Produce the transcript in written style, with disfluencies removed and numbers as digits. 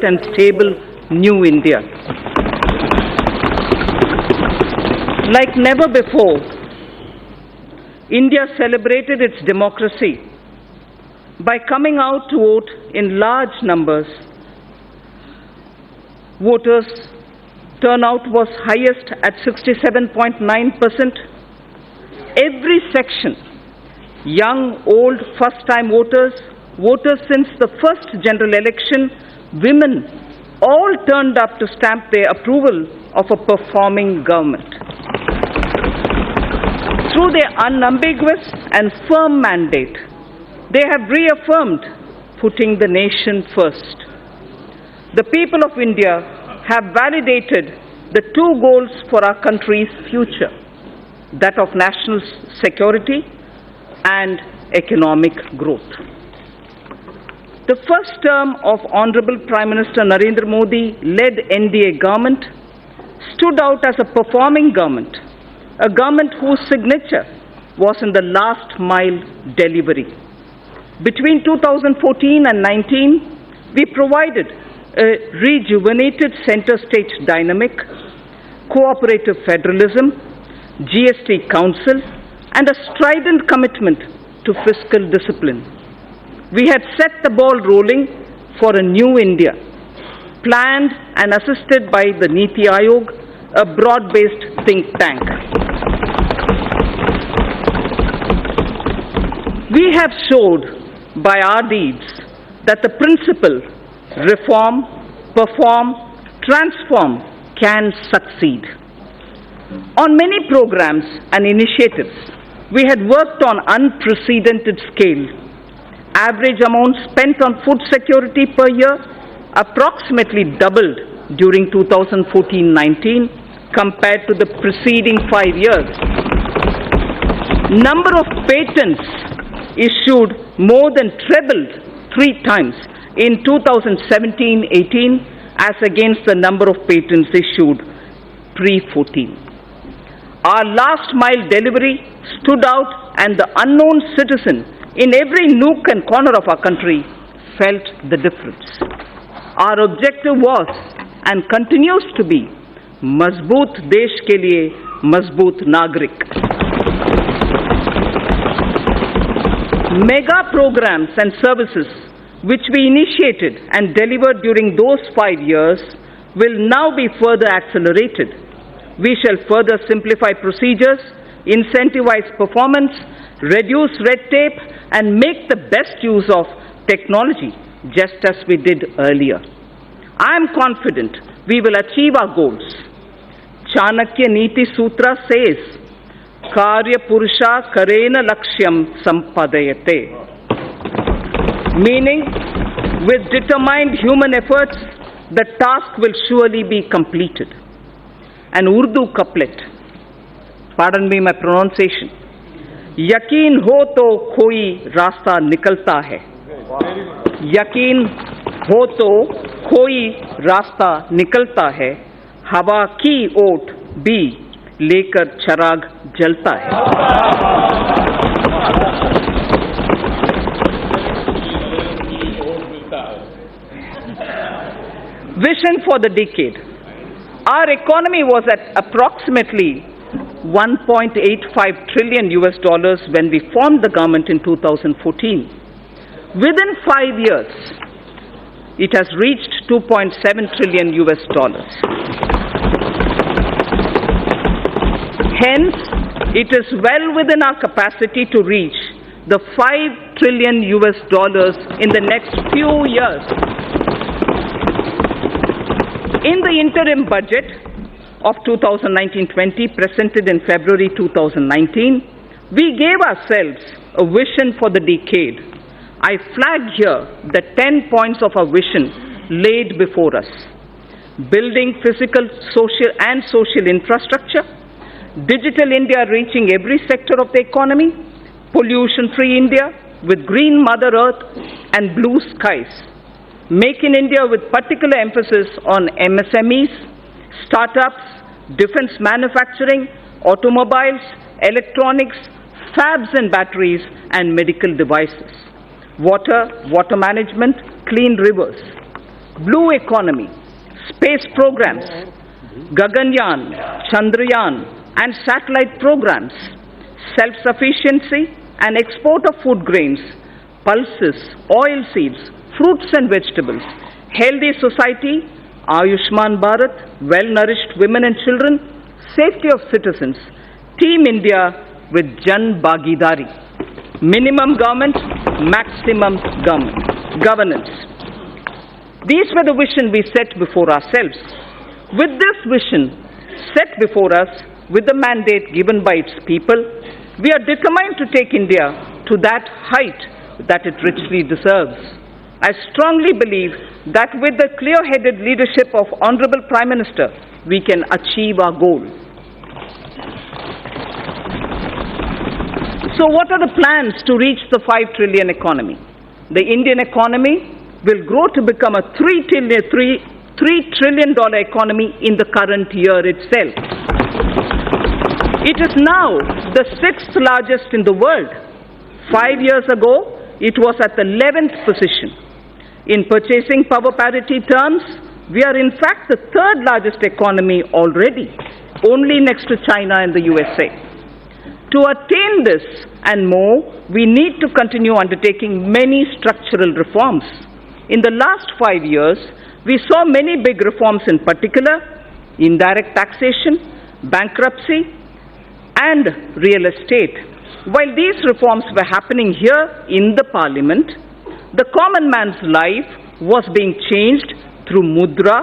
great and stable new India. Like never before, India celebrated its democracy by coming out to vote in large numbers. Voters' turnout was highest at 67.9%. Every section, young, old, first-time voters, voters since the first general election, women, all turned up to stamp their approval of a performing government. Through their unambiguous and firm mandate, they have reaffirmed putting the nation first. The people of India have validated the two goals for our country's future, that of national security and economic growth. The first term of Honorable Prime Minister Narendra Modi-led NDA government stood out as a performing government, a government whose signature was in the last mile delivery. Between 2014 and 19, we provided a rejuvenated center-state dynamic, cooperative federalism, GST Council, and a strident commitment to fiscal discipline. We had set the ball rolling for a new India, planned and assisted by the Niti Aayog, a broad-based think tank. We have showed by our deeds that the principle reform, perform, transform can succeed. On many programs and initiatives, we had worked on unprecedented scale. Average amount spent on food security per year approximately doubled during 2014-19 compared to the preceding 5 years. Number of patents issued more than trebled 3 times in 2017-18 as against the number of patents issued pre-14. Our last mile delivery stood out, and the unknown citizen in every nook and corner of our country felt the difference. Our objective was and continues to be मजबूत देश के लिए मजबूत नागरिक. Mega programs and services which we initiated and delivered during those 5 years will now be further accelerated. We shall further simplify procedures, incentivize performance, reduce red tape, and make the best use of technology, just as we did earlier. I am confident we will achieve our goals. Chanakya Niti Sutra says, Karya Purusha Karena Lakshyam Sampadayate. Meaning, with determined human efforts, the task will surely be completed. An Urdu couplet, pardon me my pronunciation, Yakin ho to koi rasta nikalta hai. Yakin ho to koi rasta nikalta hai. Hawa ki oat bhi lekar charag jalta hai. Vision for the decade. Our economy was at approximately $1.85 trillion when we formed the government in 2014. Within 5 years, it has reached $2.7 trillion. Hence, it is well within our capacity to reach the $5 trillion in the next few years. In the interim budget of 2019-20 presented in February 2019, we gave ourselves a vision for the decade. I flag here the 10 points of our vision laid before us. Building physical, social infrastructure, digital India reaching every sector of the economy, pollution-free India with green Mother Earth and blue skies. Make in India with particular emphasis on MSMEs, startups, defense manufacturing, automobiles, electronics, fabs and batteries, and medical devices. Water management, clean rivers. blue economy, space programs, Gaganyaan, Chandrayaan, and satellite programs, self-sufficiency and export of food grains, pulses, oilseeds, fruits and vegetables, healthy society, Ayushman Bharat, well-nourished women and children, safety of citizens, Team India with Jan Bhagidari, minimum government, maximum governance. These were the vision we set before ourselves. With this vision set before us, with the mandate given by its people, we are determined to take India to that height that it richly deserves. I strongly believe that with the clear-headed leadership of Honorable Prime Minister, we can achieve our goal. So what are the plans to reach the 5 trillion economy? The Indian economy will grow to become a $3 trillion economy in the current year itself. It is now the 6th largest in the world. 5 years ago, it was at the 11th position. In purchasing power parity terms, we are in fact the 3rd largest economy already, only next to China and the USA. To attain this and more, we need to continue undertaking many structural reforms. In the last 5 years, we saw many big reforms, in particular indirect taxation, bankruptcy, and real estate. While these reforms were happening here in the Parliament, the common man's life was being changed through mudra